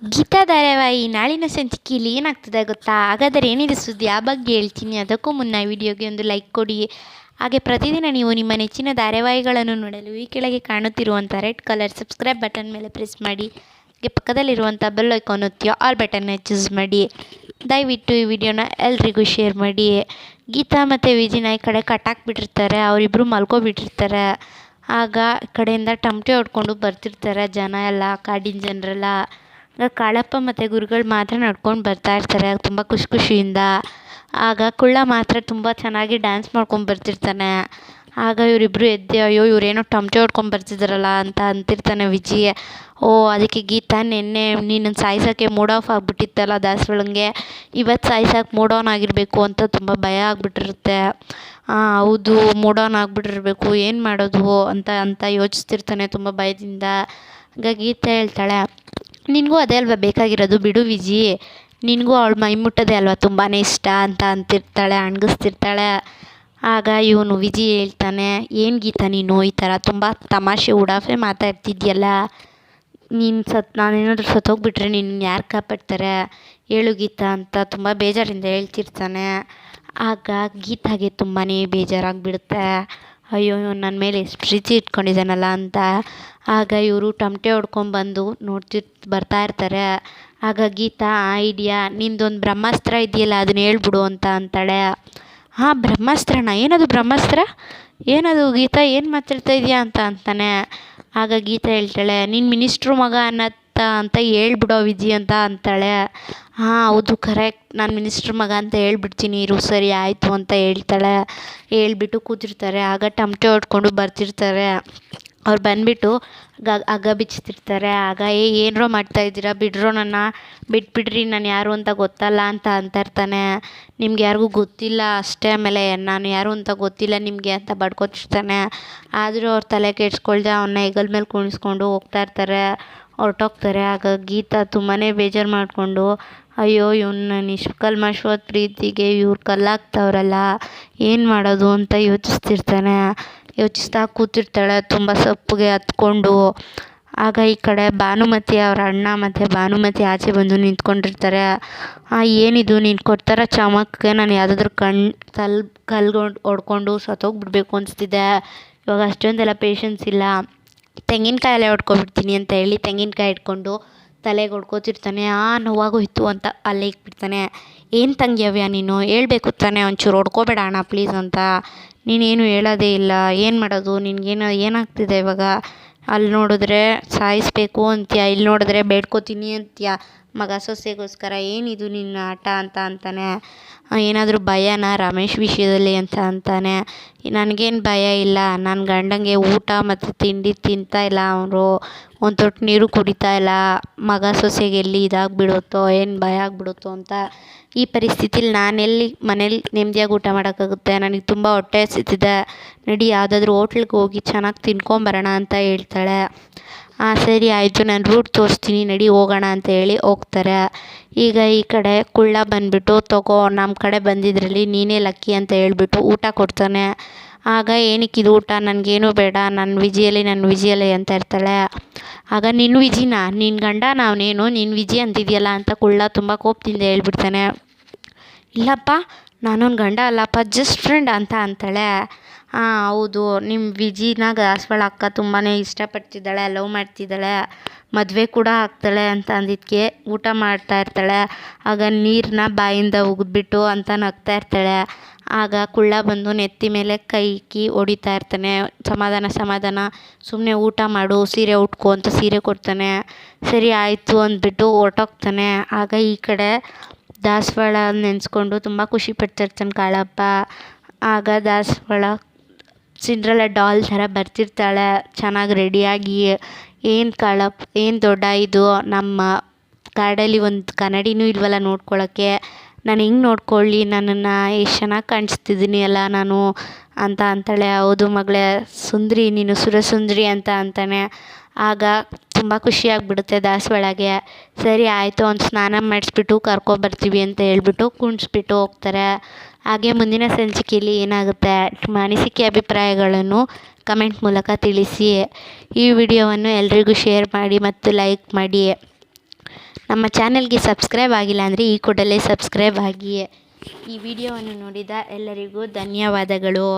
ಗೀತಾ ಧಾರಾವಾಹಿ ನಾಳಿನ ಸಂಚಿಕೆಯಲ್ಲಿ ಏನಾಗ್ತದೆ ಗೊತ್ತಾ? ಹಾಗಾದರೆ ಏನಿದೆ ಸುದ್ದಿ ಆ ಬಗ್ಗೆ ಹೇಳ್ತೀನಿ. ಅದಕ್ಕೂ ಮುನ್ನ ವಿಡಿಯೋಗೆ ಒಂದು ಲೈಕ್ ಕೊಡಿ. ಹಾಗೆ ಪ್ರತಿದಿನ ನೀವು ನಿಮ್ಮ ನೆಚ್ಚಿನ ಧಾರಾವಾಹಿಗಳನ್ನು ನೋಡಲು ಈ ಕೆಳಗೆ ಕಾಣುತ್ತಿರುವಂಥ ರೆಡ್ ಕಲರ್ ಸಬ್ಸ್ಕ್ರೈಬ್ ಬಟನ್ ಮೇಲೆ ಪ್ರೆಸ್ ಮಾಡಿ. ಹಾಗೆ ಪಕ್ಕದಲ್ಲಿರುವಂಥ ಬೆಲ್ ಐಕಾನ್ ಒತ್ತಿ ಆಲ್ ಬಟನ್ನ ಚೂಸ್ ಮಾಡಿ. ದಯವಿಟ್ಟು ಈ ವಿಡಿಯೋನ ಎಲ್ರಿಗೂ ಶೇರ್ ಮಾಡಿ. ಗೀತಾ ಮತ್ತು ವಿಜಿನ ಈ ಕಡೆ ಕಟ್ಟಾಕ್ಬಿಟ್ಟಿರ್ತಾರೆ, ಅವರಿಬ್ಬರು ಮಲ್ಕೊಬಿಟ್ಟಿರ್ತಾರೆ. ಆಗ ಈ ಕಡೆಯಿಂದ ಟಮಟೆ ಹೊಡ್ಕೊಂಡು ಬರ್ತಿರ್ತಾರೆ ಜನ ಎಲ್ಲ, ಕಾಡಿನ ಜನರೆಲ್ಲ. ಆಗ ಕಾಳಪ್ಪ ಮತ್ತು ಗುರುಗಳು ಮಾತ್ರ ನಡ್ಕೊಂಡು ಬರ್ತಾ ಇರ್ತಾರೆ ತುಂಬ ಖುಷಿಯಿಂದ. ಆಗ ಕುಳ್ಳ ಮಾತ್ರ ತುಂಬ ಚೆನ್ನಾಗಿ ಡ್ಯಾನ್ಸ್ ಮಾಡ್ಕೊಂಡು ಬರ್ತಿರ್ತಾನೆ. ಆಗ ಇವರಿಬ್ಬರು ಎದ್ದೆ, ಅಯ್ಯೋ ಇವರೇನೋ ಟಮಟೆ ಹೊಡ್ಕೊಂಡು ಬರ್ತಿದ್ದಾರಲ್ಲ ಅಂತ ಅಂತಿರ್ತಾನೆ ವಿಜಿ. ಓ ಅದಕ್ಕೆ ಗೀತಾ ನಿನ್ನೆ ನೀನನ್ನು ಸಾಯ್ಸೋಕ್ಕೆ ಮೂಡ್ ಆಫ್ ಆಗಿಬಿಟ್ಟಿತ್ತಲ್ಲ ದಾಸವಾಳಂಗೆ, ಇವತ್ತು ಸಾಯ್ಸೋಕೆ ಮೂಡ್ ಆನ್ ಆಗಿರಬೇಕು ಅಂತ ತುಂಬ ಭಯ ಆಗಿಬಿಟ್ಟಿರುತ್ತೆ. ಹೌದು ಮೂಡ್ ಆನ್ ಆಗಿಬಿಟ್ಟಿರ್ಬೇಕು, ಏನು ಮಾಡೋದು ಅಂತ ಅಂತ ಯೋಚಿಸ್ತಿರ್ತಾನೆ ತುಂಬ ಭಯದಿಂದ. ಆಗ ಗೀತಾ ಹೇಳ್ತಾಳೆ, ನಿನಗೂ ಅದೇ ಅಲ್ವಾ ಬೇಕಾಗಿರೋದು, ಬಿಡು ವಿಜಿ, ನಿನಗೂ ಅವಳು ಮೈ ಮುಟ್ಟೋದೇ ಅಲ್ವಾ ತುಂಬಾ ಇಷ್ಟ ಅಂತ ಅಂತಿರ್ತಾಳೆ, ಅಣಗಿಸ್ತಿರ್ತಾಳೆ. ಆಗ ಇವನು ವಿಜಿ ಹೇಳ್ತಾನೆ, ಏನು ಗೀತಾ ನೀನು ಈ ಥರ ತುಂಬ ತಮಾಷೆ ಉಡಾಫೆ ಮಾತಾಡ್ತಿದ್ಯಲ್ಲ, ನಾನೇನಾದರೂ ಸತ್ತೋಗ್ಬಿಟ್ರೆ ನಿನ್ನ ಯಾರು ಕಾಪಾಡ್ತಾರೆ ಹೇಳು ಗೀತಾ ಅಂತ ತುಂಬ ಬೇಜಾರಿಂದ ಹೇಳ್ತಿರ್ತಾನೆ. ಆಗ ಗೀತಾಗೆ ತುಂಬಾ ಬೇಜಾರಾಗಿಬಿಡುತ್ತೆ. ಅಯ್ಯೋ ನನ್ನ ಮೇಲೆ ಎಷ್ಟು ಪ್ರೀತಿ ಇಟ್ಕೊಂಡಿದ್ದಾನಲ್ಲ ಅಂತ. ಆಗ ಇವರು ಟಮಟೆ ಹೊಡ್ಕೊಂಡ್ಬಂದು ಬರ್ತಾ ಇರ್ತಾರೆ. ಆಗ ಗೀತಾ ಐಡಿಯಾ, ನಿಂದೊಂದು ಬ್ರಹ್ಮಾಸ್ತ್ರ ಇದೆಯಲ್ಲ ಅದನ್ನ ಹೇಳ್ಬಿಡು ಅಂತ ಅಂತಾಳೆ. ಹಾಂ ಬ್ರಹ್ಮಾಸ್ತ್ರನ, ಏನದು ಬ್ರಹ್ಮಾಸ್ತ್ರ, ಏನದು ಗೀತಾ, ಏನು ಮಾತಾಡ್ತಾ ಇದೆಯಾ ಅಂತ ಅಂತಾನೆ. ಆಗ ಗೀತಾ ಹೇಳ್ತಾಳೆ, ನಿನ್ನ ಮಿನಿಸ್ಟ್ರು ಮಗ ಅಂತ ಹೇಳ್ಬಿಡೋ ವಿಜಿ ಅಂತ ಅಂತಾಳೆ. ಹಾಂ ಹೌದು ಕರೆಕ್ಟ್, ನಾನು ಮಿನಿಸ್ಟ್ರ್ ಮಗ ಅಂತ ಹೇಳ್ಬಿಡ್ತೀನಿ ಇರು, ಸರಿ ಆಯಿತು ಅಂತ ಹೇಳ್ತಾಳೆ. ಹೇಳ್ಬಿಟ್ಟು ಕೂತಿರ್ತಾರೆ. ಆಗ ಟಮಟೆ ಹೊಡ್ಕೊಂಡು ಬರ್ತಿರ್ತಾರೆ. ಅವ್ರು ಬಂದುಬಿಟ್ಟು ಹಗ್ಗ ಬಿಚ್ತಿರ್ತಾರೆ. ಆಗ ಏನರೋ ಮಾಡ್ತಾಯಿದ್ದೀರಾ, ಬಿಡ್ರೋ ನನ್ನ, ಬಿಟ್ಬಿಡ್ರಿ, ನಾನು ಯಾರು ಅಂತ ಗೊತ್ತಲ್ಲ ಅಂತ ಅಂತಾಯಿರ್ತಾನೆ. ನಿಮ್ಗೆ ಯಾರಿಗೂ ಗೊತ್ತಿಲ್ಲ ಅಷ್ಟೇ, ಆಮೇಲೆ ನಾನು ಯಾರು ಅಂತ ಗೊತ್ತಿಲ್ಲ ನಿಮಗೆ ಅಂತ ಬಡ್ಕೊತಿರ್ತಾನೆ. ಆದರೂ ಅವ್ರು ತಲೆ ಕೆಡಿಸ್ಕೊಳ್ದೆ ಅವನ್ನ ಹೆಗಲ ಮೇಲೆ ಕುಣಿಸ್ಕೊಂಡು ಹೋಗ್ತಾಯಿರ್ತಾರೆ, ಹೊರಟೋಗ್ತಾರೆ. ಆಗ ಗೀತಾ ತುಂಬಾ ಬೇಜಾರು ಮಾಡಿಕೊಂಡು, ಅಯ್ಯೋ ಇವನ್ನ ನಿಷ್ಕಲ್ಮಶವಾದ ಪ್ರೀತಿಗೆ ಇವ್ರು ಕಲ್ಲಾಗ್ತವ್ರಲ್ಲ, ಏನು ಮಾಡೋದು ಅಂತ ಯೋಚಿಸ್ತಾ ಕೂತಿರ್ತಾಳೆ ತುಂಬ ಸಪ್ಪಗೆ ಹತ್ಕೊಂಡು. ಆಗ ಈ ಕಡೆ ಭಾನುಮತಿ ಅವ್ರ ಅಣ್ಣ ಮತ್ತು ಭಾನುಮತಿ ಆಚೆ ಬಂದು ನಿಂತ್ಕೊಂಡಿರ್ತಾರೆ. ಏನಿದು ನೀನು ಕೊಡ್ತಾರ ಚಮಕ್ಕೆ ನಾನು ಯಾವುದಾದ್ರೂ ಕಲ್ಲು ಹೊಡ್ಕೊಂಡು ಸತ್ತೋಗ್ಬಿಡ್ಬೇಕು ಅನಿಸ್ತಿದೆ, ಇವಾಗ ಅಷ್ಟೊಂದೆಲ್ಲ ಪೇಷನ್ಸ್ ಇಲ್ಲ, ತೆಂಗಿನಕಾಯಲ್ಲೇ ಹೊಡ್ಕೊಬಿಡ್ತೀನಿ ಅಂತ ಹೇಳಿ ತೆಂಗಿನಕಾಯಿ ಇಟ್ಕೊಂಡು ತಲೆಗೆ ಹೊಡ್ಕೊತಿರ್ತಾನೆ. ನೋವಾಗೋಯ್ತು ಅಂತ ಅಲ್ಲೇ ಇಕ್ಬಿಡ್ತಾನೆ. ಏನು ತಂಗಿಯವ್ಯ ನೀನು, ಹೇಳ್ಬೇಕು ತಾನೇ ಒಂಚೂರು ಹೊಡ್ಕೋಬೇಡ ಅಣ್ಣ ಪ್ಲೀಸ್ ಅಂತ, ನೀನೇನು ಹೇಳೋದೇ ಇಲ್ಲ, ಏನು ಮಾಡೋದು, ಏನಾಗ್ತಿದೆ ಇವಾಗ, ಅಲ್ಲಿ ನೋಡಿದ್ರೆ ಸಾಯಿಸ್ಬೇಕು ಅಂತೀಯ, ಇಲ್ಲಿ ನೋಡಿದ್ರೆ ಬೇಡ್ಕೋತೀನಿ ಅಂತೀಯ, ಮಗ ಸೊಸೆಗೋಸ್ಕರ, ಏನಿದು ನಿನ್ನ ಆಟ ಅಂತ ಅಂತಾನೆ. ಏನಾದರೂ ಭಯನಾ ರಮೇಶ್ ವಿಷಯದಲ್ಲಿ ಅಂತ ಅಂತಾನೆ. ನನಗೇನು ಭಯ ಇಲ್ಲ, ನನ್ನ ಗಂಡಂಗೆ ಊಟ ಮತ್ತು ತಿಂಡಿ ತಿಂತಾ ಇಲ್ಲ, ಅವರು ಒಂದು ತೊಟ್ಟು ನೀರು ಕುಡಿತಾ ಇಲ್ಲ, ಮಗ ಸೊಸೆಗೆ ಎಲ್ಲಿ ಇದಾಗಿಬಿಡುತ್ತೋ, ಏನು ಭಯ ಆಗಿಬಿಡುತ್ತೋ ಅಂತ. ಈ ಪರಿಸ್ಥಿತಿಲಿ ನಾನೆಲ್ಲಿ ಮನೇಲಿ ನೆಮ್ಮದಿಯಾಗಿ ಊಟ ಮಾಡೋಕ್ಕಾಗುತ್ತೆ, ನನಗೆ ತುಂಬ ಹೊಟ್ಟೆ ಹಸಿತಿದೆ, ನಡಿ ಯಾವುದಾದ್ರೂ ಹೋಟ್ಲಿಗೆ ಹೋಗಿ ಚೆನ್ನಾಗಿ ತಿನ್ಕೊಂಬರೋಣ ಅಂತ ಹೇಳ್ತಾಳೆ. ಸರಿ ಆಯಿತು, ನಾನು ರೂಟ್ ತೋರಿಸ್ತೀನಿ ನಡಿ ಹೋಗೋಣ ಅಂತ ಹೇಳಿ ಹೋಗ್ತಾರೆ. ಈಗ ಈ ಕಡೆ ಕುಳ್ಳ ಬಂದುಬಿಟ್ಟು, ತಗೋ ನಮ್ಮ ಕಡೆ ಬಂದಿದ್ರಲ್ಲಿ ನೀನೇ ಲಕ್ಕಿ ಅಂತ ಹೇಳ್ಬಿಟ್ಟು ಊಟ ಕೊಡ್ತಾನೆ. ಆಗ ಏನಕ್ಕಿದು ಊಟ, ನನಗೇನು ಬೇಡ, ನನ್ನ ವಿಜಿಯಲ್ಲಿ ಅಂತ ಇರ್ತಾಳೆ. ಆಗ ನಿನ್ನ ವಿಜಿನಾ, ನಿನ್ನ ಗಂಡ ನಾವನೇನು ನಿನ್ನ ವಿಜಿ ಅಂತಿದೆಯಲ್ಲ ಅಂತ ಕುಳ್ಳ ತುಂಬ ಕೋಪದಿಂದ ಹೇಳ್ಬಿಡ್ತಾನೆ. ಇಲ್ಲಪ್ಪ ನಾನೊಂದು ಗಂಡ ಅಲ್ಲಪ್ಪ, ಜಸ್ಟ್ ಫ್ರೆಂಡ್ ಅಂತ ಅಂತಾಳೆ. ಹೌದು, ನಿಮ್ಮ ವಿಜಿನ ದಾಸವಾಳ ಅಕ್ಕ ತುಂಬಾ ಇಷ್ಟಪಡ್ತಿದ್ದಾಳೆ, ಲವ್ ಮಾಡ್ತಿದ್ದಾಳೆ, ಮದುವೆ ಕೂಡ ಆಗ್ತಾಳೆ ಅಂತ ಅಂದಿದ್ದಕ್ಕೆ ಊಟ ಮಾಡ್ತಾ ಇರ್ತಾಳೆ. ಆಗ ನೀರನ್ನ ಬಾಯಿಂದ ಉಗಿದ್ಬಿಟ್ಟು ಅಂತ ನಗ್ತಾ ಇರ್ತಾಳೆ. ಆಗ ಕುಳ್ಳ ಬಂದು ನೆತ್ತಿ ಮೇಲೆ ಕೈ ಇಕ್ಕಿ ಹೊಡಿತಾ ಇರ್ತಾನೆ. ಸಮಾಧಾನ ಸುಮ್ಮನೆ ಊಟ ಮಾಡು, ಸೀರೆ ಉಟ್ಕೊ ಅಂತ ಸೀರೆ ಕೊಡ್ತಾನೆ. ಸರಿ ಆಯಿತು ಅಂದ್ಬಿಟ್ಟು ಹೊರಟೋಗ್ತಾನೆ. ಆಗ ಈ ಕಡೆ ದಾಸವಾಳ ನೆನೆಸ್ಕೊಂಡು ತುಂಬ ಖುಷಿ ಪಡ್ತಿರ್ತಾನೆ ಕಾಳಪ್ಪ. ಆಗ ದಾಸವಾಳ ಸಿಂಡ್ರೆಲ್ಲ ಡಾಲ್ ಥರ ಬರ್ತಿರ್ತಾಳೆ ಚೆನ್ನಾಗಿ ರೆಡಿಯಾಗಿ. ಏನು ದೊಡ್ಡ ಇದು, ನಮ್ಮ ಕಾಡಲ್ಲಿ ಒಂದು ಕನ್ನಡಿನೂ ಇಲ್ವಲ್ಲ ನೋಡ್ಕೊಳ್ಳೋಕ್ಕೆ, ನಾನು ಹೆಂಗೆ ನೋಡ್ಕೊಳ್ಳಿ, ನನ್ನನ್ನು ಎಷ್ಟು ಚೆನ್ನಾಗಿ ಕಾಣಿಸ್ತಿದ್ದೀನಿ ಅಲ್ಲ ನಾನು ಅಂತ ಅಂತಾಳೆ. ಹೌದು ಮಗಳೇ ಸುಂದರಿ, ನೀನು ಸುರಸುಂದರಿ ಅಂತ ಅಂತಾನೆ. ಆಗ ತುಂಬ ಖುಷಿಯಾಗಿಬಿಡುತ್ತೆ ದಾಸವಾಳಗೆ. ಸರಿ ಆಯಿತು, ಒಂದು ಸ್ನಾನ ಮಾಡಿಸ್ಬಿಟ್ಟು ಕರ್ಕೊಬರ್ತೀವಿ ಅಂತ ಹೇಳ್ಬಿಟ್ಟು ಕುಣಿಸ್ಬಿಟ್ಟು ಹೋಗ್ತಾರೆ. ಹಾಗೆ ಮುಂದಿನ ಸಂಚಿಕೆಯಲ್ಲಿ ಏನಾಗುತ್ತೆ ನಿಮ್ಮ ಅನಿಸಿಕೆ ಅಭಿಪ್ರಾಯಗಳನ್ನು ಕಮೆಂಟ್ ಮೂಲಕ ತಿಳಿಸಿ. ಈ ವಿಡಿಯೋವನ್ನು ಎಲ್ರಿಗೂ ಶೇರ್ ಮಾಡಿ ಮತ್ತು ಲೈಕ್ ಮಾಡಿ. ನಮ್ಮ ಚಾನೆಲ್ಗೆ ಸಬ್ಸ್ಕ್ರೈಬ್ ಆಗಿಲ್ಲ ಅಂದರೆ ಈ ಕೂಡಲೇ ಸಬ್ಸ್ಕ್ರೈಬ್ ಆಗಿ. ಈ ವಿಡಿಯೋವನ್ನು ನೋಡಿದ ಎಲ್ಲರಿಗೂ ಧನ್ಯವಾದಗಳು.